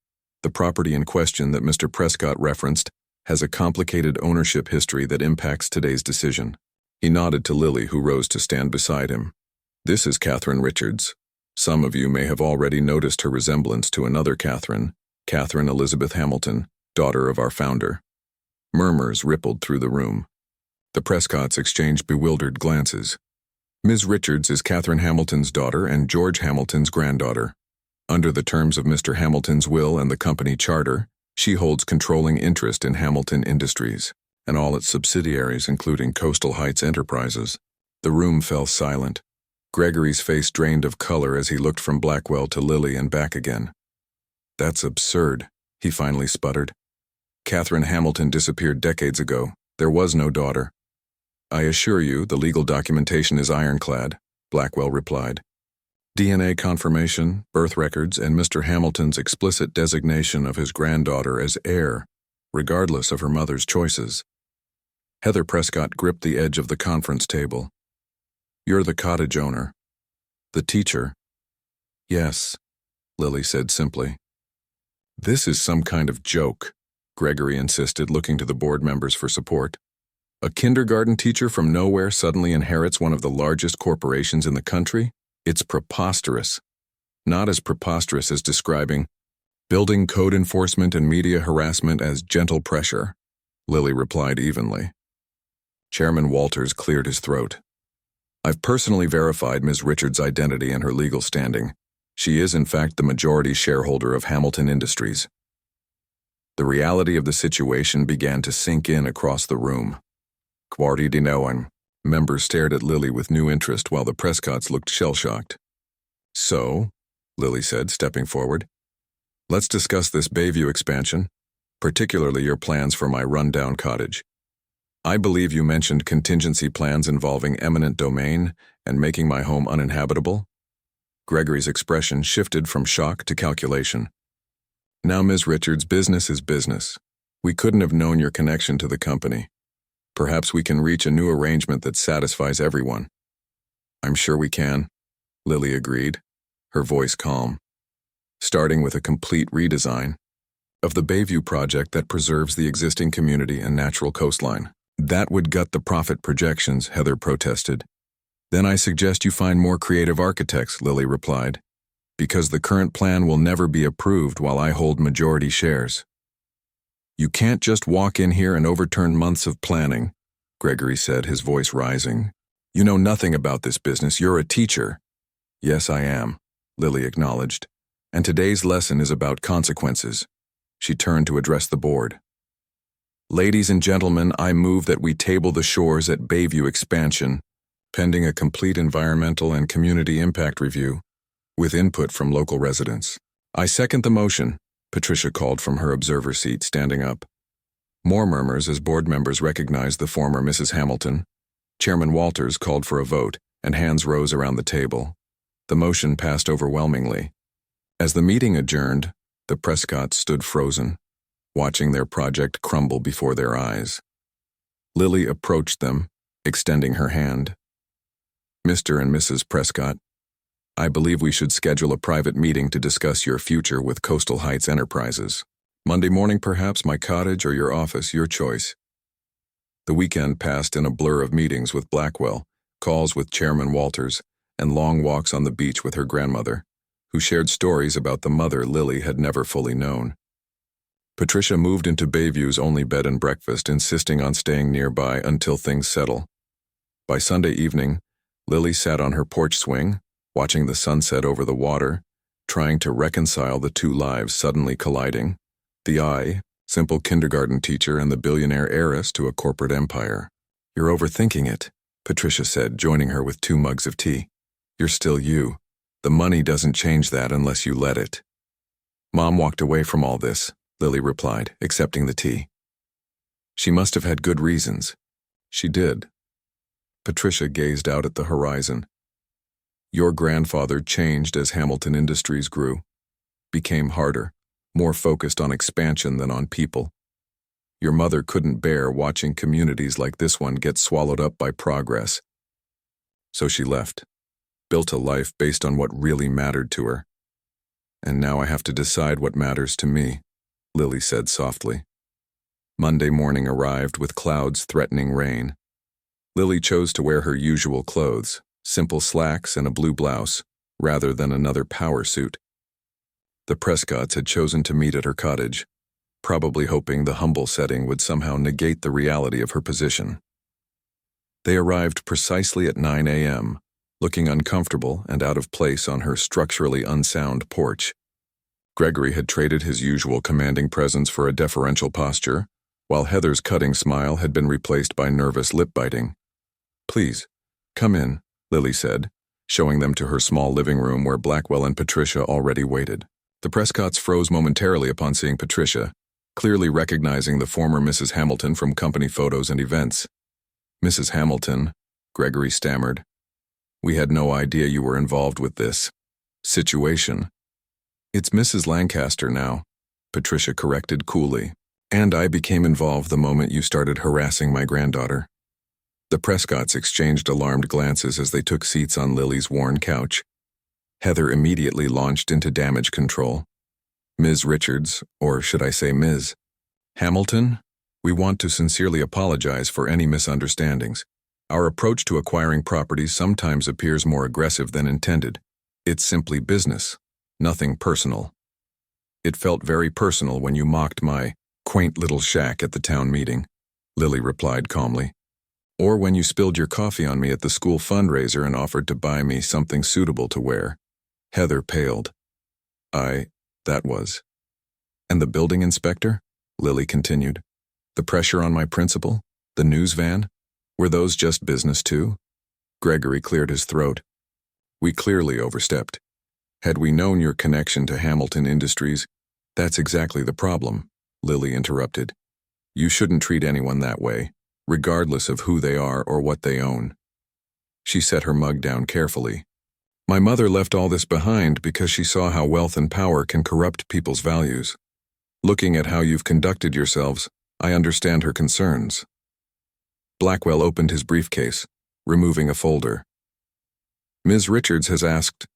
the property in question that Mr. Prescott referenced has a complicated ownership history that impacts today's decision. He nodded to Lily, who rose to stand beside him. This is Catherine Richards. Some of you may have already noticed her resemblance to another Catherine, Catherine Elizabeth Hamilton, daughter of our founder. Murmurs rippled through the room. The Prescotts exchanged bewildered glances. Ms. Richards is Catherine Hamilton's daughter and George Hamilton's granddaughter. Under the terms of Mr. Hamilton's will and the company charter, she holds controlling interest in Hamilton Industries and all its subsidiaries, including Coastal Heights Enterprises. The room fell silent. Gregory's face drained of color as he looked from Blackwell to Lily and back again. That's absurd, he finally sputtered. Catherine Hamilton disappeared decades ago. There was no daughter. I assure you, the legal documentation is ironclad, Blackwell replied. DNA confirmation, birth records, and Mr. Hamilton's explicit designation of his granddaughter as heir, regardless of her mother's choices. Heather Prescott gripped the edge of the conference table. You're the cottage owner. The teacher. Yes, Lily said simply. This is some kind of joke, Gregory insisted, looking to the board members for support. A kindergarten teacher from nowhere suddenly inherits one of the largest corporations in the country? It's preposterous. Not as preposterous as describing building code enforcement and media harassment as gentle pressure, Lily replied evenly. Chairman Walters cleared his throat. I've personally verified Ms. Richards' identity and her legal standing. She is, in fact, the majority shareholder of Hamilton Industries. The reality of the situation began to sink in across the room. Quarty di Noan. Members stared at Lily with new interest while the Prescotts looked shell-shocked. So, Lily said, stepping forward, let's discuss this Bayview expansion, particularly your plans for my rundown cottage. I believe you mentioned contingency plans involving eminent domain and making my home uninhabitable. Gregory's expression shifted from shock to calculation. Now, Ms. Richards, business is business. We couldn't have known your connection to the company. Perhaps we can reach a new arrangement that satisfies everyone. I'm sure we can, Lily agreed, her voice calm. Starting with a complete redesign of the Bayview project that preserves the existing community and natural coastline. That would gut the profit projections, Heather protested. Then I suggest you find more creative architects, Lily replied, because the current plan will never be approved while I hold majority shares. You can't just walk in here and overturn months of planning, Gregory said, his voice rising. You know nothing about this business. You're a teacher. Yes, I am, Lily acknowledged. And today's lesson is about consequences. She turned to address the board. Ladies and gentlemen, I move that we table the shores at Bayview expansion, pending a complete environmental and community impact review, with input from local residents. I second the motion, Patricia called from her observer seat, standing up. More murmurs as board members recognized the former Mrs. Hamilton. Chairman Walters called for a vote, and hands rose around the table. The motion passed overwhelmingly. As the meeting adjourned, the Prescotts stood frozen, watching their project crumble before their eyes. Lily approached them, extending her hand. Mr. and Mrs. Prescott, I believe we should schedule a private meeting to discuss your future with Coastal Heights Enterprises. Monday morning, perhaps, my cottage or your office, your choice. The weekend passed in a blur of meetings with Blackwell, calls with Chairman Walters, and long walks on the beach with her grandmother, who shared stories about the mother Lily had never fully known. Patricia moved into Bayview's only bed and breakfast, insisting on staying nearby until things settle. By Sunday evening, Lily sat on her porch swing, watching the sunset over the water, trying to reconcile the two lives suddenly colliding, the simple kindergarten teacher, and the billionaire heiress to a corporate empire. You're overthinking it, Patricia said, joining her with 2 mugs of tea. You're still you. The money doesn't change that unless you let it. Mom walked away from all this, Lily replied, accepting the tea. She must have had good reasons. She did. Patricia gazed out at the horizon. Your grandfather changed as Hamilton Industries grew, became harder, more focused on expansion than on people. Your mother couldn't bear watching communities like this one get swallowed up by progress. So she left, built a life based on what really mattered to her. And now I have to decide what matters to me, Lily said softly. Monday morning arrived with clouds threatening rain. Lily chose to wear her usual clothes, simple slacks and a blue blouse, rather than another power suit. The Prescotts had chosen to meet at her cottage, probably hoping the humble setting would somehow negate the reality of her position. They arrived precisely at 9 a.m., looking uncomfortable and out of place on her structurally unsound porch. Gregory had traded his usual commanding presence for a deferential posture, while Heather's cutting smile had been replaced by nervous lip-biting. Please, come in, Lily said, showing them to her small living room where Blackwell and Patricia already waited. The Prescotts froze momentarily upon seeing Patricia, clearly recognizing the former Mrs. Hamilton from company photos and events. Mrs. Hamilton, Gregory stammered. We had no idea you were involved with this situation. It's Mrs. Lancaster now, Patricia corrected coolly. And I became involved the moment you started harassing my granddaughter. The Prescotts exchanged alarmed glances as they took seats on Lily's worn couch, Heather immediately launched into damage control. Ms. Richards, or should I say Ms. Hamilton, we want to sincerely apologize for any misunderstandings. Our approach to acquiring properties sometimes appears more aggressive than intended. It's simply business, nothing personal. It felt very personal when you mocked my quaint little shack at the town meeting, Lily replied calmly. Or when you spilled your coffee on me at the school fundraiser and offered to buy me something suitable to wear. Heather paled. That was. And the building inspector? Lily continued. The pressure on my principal? The news van? Were those just business too? Gregory cleared his throat. We clearly overstepped. Had we known your connection to Hamilton Industries, that's exactly the problem, Lily interrupted. You shouldn't treat anyone that way, regardless of who they are or what they own. She set her mug down carefully. My mother left all this behind because she saw how wealth and power can corrupt people's values. Looking at how you've conducted yourselves, I understand her concerns. Blackwell opened his briefcase, removing a folder. Ms. Richards has asked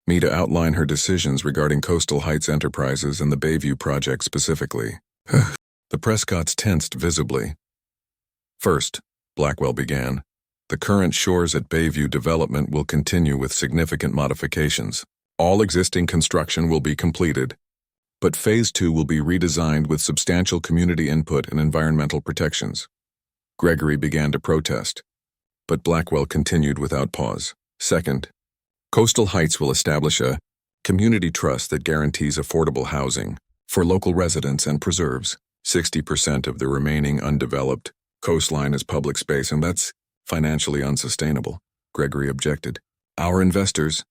me to outline her decisions regarding Coastal Heights Enterprises and the Bayview project specifically. The Prescotts tensed visibly. First, Blackwell began, the current Shores at Bayview development will continue with significant modifications. All existing construction will be completed, but Phase 2 will be redesigned with substantial community input and environmental protections. Gregory began to protest, but Blackwell continued without pause. Second, Coastal Heights will establish a community trust that guarantees affordable housing for local residents and preserves 60% of the remaining undeveloped coastline as public space, and that's financially unsustainable, Gregory objected. Our investors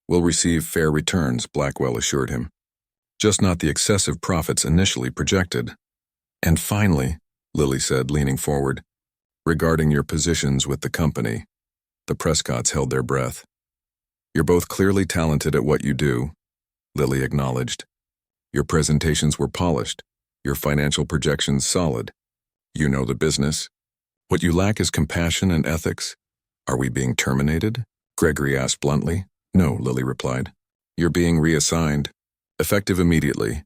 will receive fair returns, Blackwell assured him. Just not the excessive profits initially projected. And finally, Lily said, leaning forward, regarding your positions with the company. The Prescotts held their breath. You're both clearly talented at what you do, Lily acknowledged. Your presentations were polished, your financial projections solid. You know the business. What you lack is compassion and ethics. Are we being terminated? Gregory asked bluntly. No, Lily replied. You're being reassigned. Effective immediately.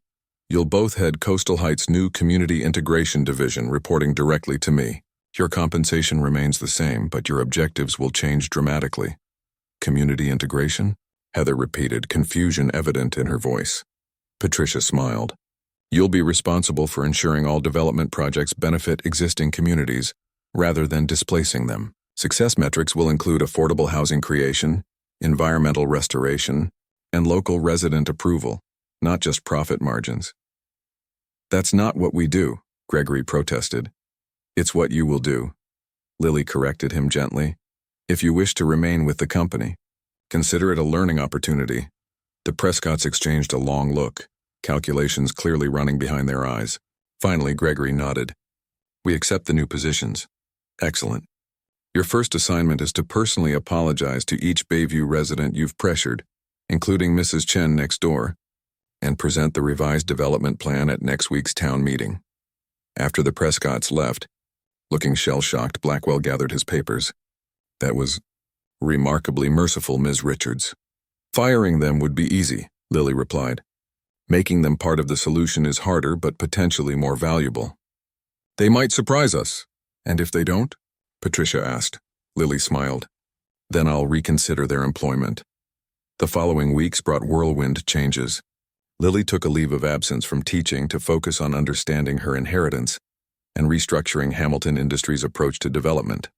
You'll both head Coastal Heights' new Community Integration Division, reporting directly to me. Your compensation remains the same, but your objectives will change dramatically. Community integration? Heather repeated, confusion evident in her voice. Patricia smiled. You'll be responsible for ensuring all development projects benefit existing communities, rather than displacing them. Success metrics will include affordable housing creation, environmental restoration, and local resident approval, not just profit margins. That's not what we do, Gregory protested. It's what you will do. Lily corrected him gently. If you wish to remain with the company, consider it a learning opportunity. The Prescotts exchanged a long look, calculations clearly running behind their eyes. Finally, Gregory nodded. We accept the new positions. Excellent. Your first assignment is to personally apologize to each Bayview resident you've pressured, including Mrs. Chen next door, and present the revised development plan at next week's town meeting. After the Prescotts left, looking shell-shocked, Blackwell gathered his papers. That was remarkably merciful, Ms. Richards. Firing them would be easy, Lily replied. Making them part of the solution is harder but potentially more valuable. They might surprise us. And if they don't? Patricia asked. Lily smiled. Then I'll reconsider their employment. The following weeks brought whirlwind changes. Lily took a leave of absence from teaching to focus on understanding her inheritance and restructuring Hamilton Industries' approach to development.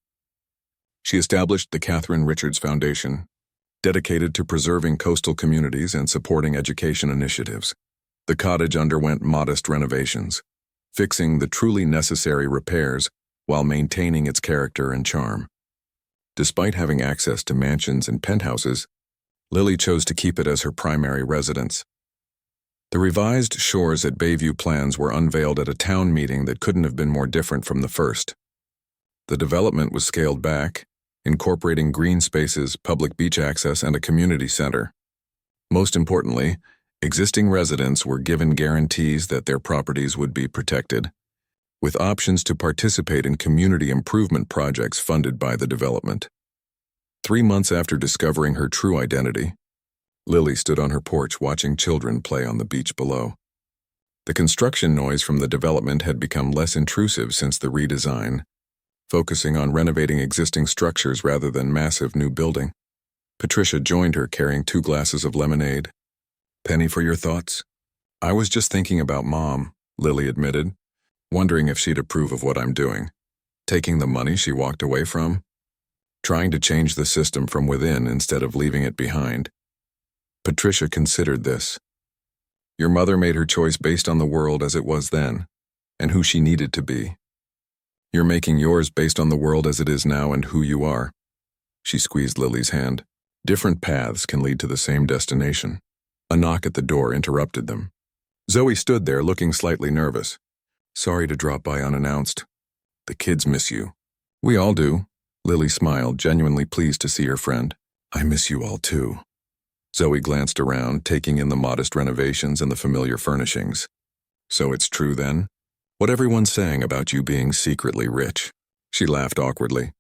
She established the Catherine Richards Foundation, dedicated to preserving coastal communities and supporting education initiatives. The cottage underwent modest renovations, fixing the truly necessary repairs while maintaining its character and charm. Despite having access to mansions and penthouses, Lily chose to keep it as her primary residence. The revised Shores at Bayview plans were unveiled at a town meeting that couldn't have been more different from the first. The development was scaled back, incorporating green spaces, public beach access, and a community center. Most importantly, existing residents were given guarantees that their properties would be protected, with options to participate in community improvement projects funded by the development. 3 months after discovering her true identity, Lily stood on her porch watching children play on the beach below. The construction noise from the development had become less intrusive since the redesign, focusing on renovating existing structures rather than massive new building. Patricia joined her carrying 2 glasses of lemonade. "Penny, for your thoughts?" "I was just thinking about Mom," Lily admitted, wondering if she'd approve of what I'm doing. Taking the money she walked away from? Trying to change the system from within instead of leaving it behind. Patricia considered this. Your mother made her choice based on the world as it was then, and who she needed to be. You're making yours based on the world as it is now and who you are. She squeezed Lily's hand. Different paths can lead to the same destination. A knock at the door interrupted them. Zoe stood there looking slightly nervous. "Sorry to drop by unannounced. The kids miss you." "We all do." Lily smiled, genuinely pleased to see her friend. "I miss you all too." Zoe glanced around, taking in the modest renovations and the familiar furnishings. "So it's true then? What everyone's saying about you being secretly rich?" She laughed awkwardly.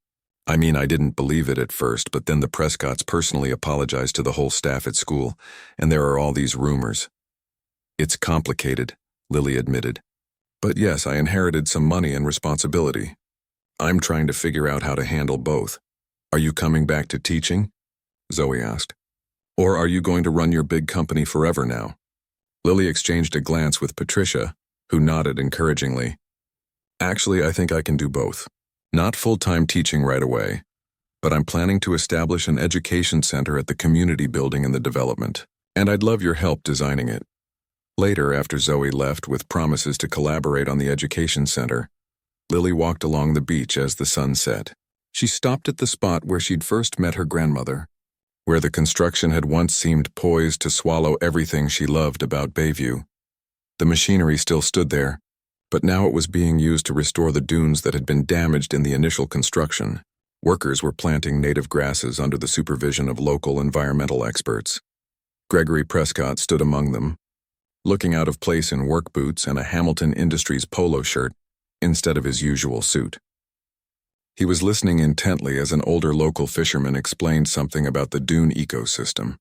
"I mean, I didn't believe it at first, but then the Prescotts personally apologized to the whole staff at school, and there are all these rumors." "It's complicated," Lily admitted. "But yes, I inherited some money and responsibility. I'm trying to figure out how to handle both." "Are you coming back to teaching?" Zoe asked. "Or are you going to run your big company forever now?" Lily exchanged a glance with Patricia, who nodded encouragingly. "Actually, I think I can do both. Not full-time teaching right away, but I'm planning to establish an education center at the community building in the development, and I'd love your help designing it." Later, after Zoe left with promises to collaborate on the education center, Lily walked along the beach as the sun set. She stopped at the spot where she'd first met her grandmother, where the construction had once seemed poised to swallow everything she loved about Bayview. The machinery still stood there, but now it was being used to restore the dunes that had been damaged in the initial construction. Workers were planting native grasses under the supervision of local environmental experts. Gregory Prescott stood among them, looking out of place in work boots and a Hamilton Industries polo shirt instead of his usual suit. He was listening intently as an older local fisherman explained something about the dune ecosystem.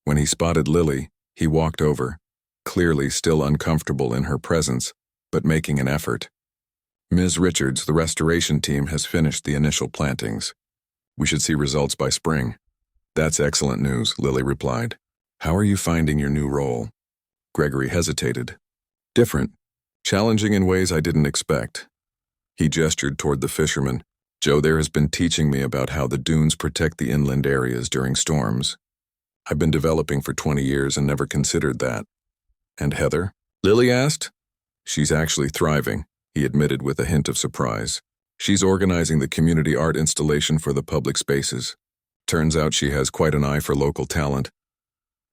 When he spotted Lily, he walked over, clearly still uncomfortable in her presence, but making an effort. "Ms. Richards, the restoration team has finished the initial plantings. We should see results by spring." "That's excellent news," Lily replied. "How are you finding your new role?" Gregory hesitated. "Different. Challenging in ways I didn't expect." He gestured toward the fisherman. "Joe there has been teaching me about how the dunes protect the inland areas during storms. I've been developing for 20 years and never considered that." "And Heather?" Lily asked. "She's actually thriving," he admitted with a hint of surprise. "She's organizing the community art installation for the public spaces. Turns out she has quite an eye for local talent."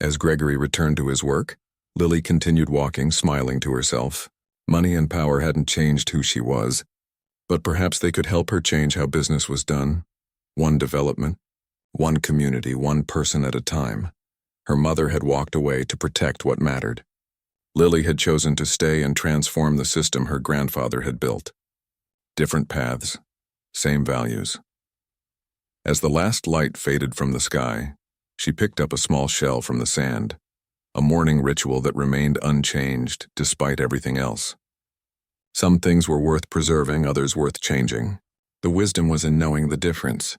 As Gregory returned to his work, Lily continued walking, smiling to herself. Money and power hadn't changed who she was, but perhaps they could help her change how business was done. One development, one community, one person at a time. Her mother had walked away to protect what mattered. Lily had chosen to stay and transform the system her grandfather had built. Different paths, same values. As the last light faded from the sky, she picked up a small shell from the sand, a morning ritual that remained unchanged despite everything else. Some things were worth preserving, others worth changing. The wisdom was in knowing the difference.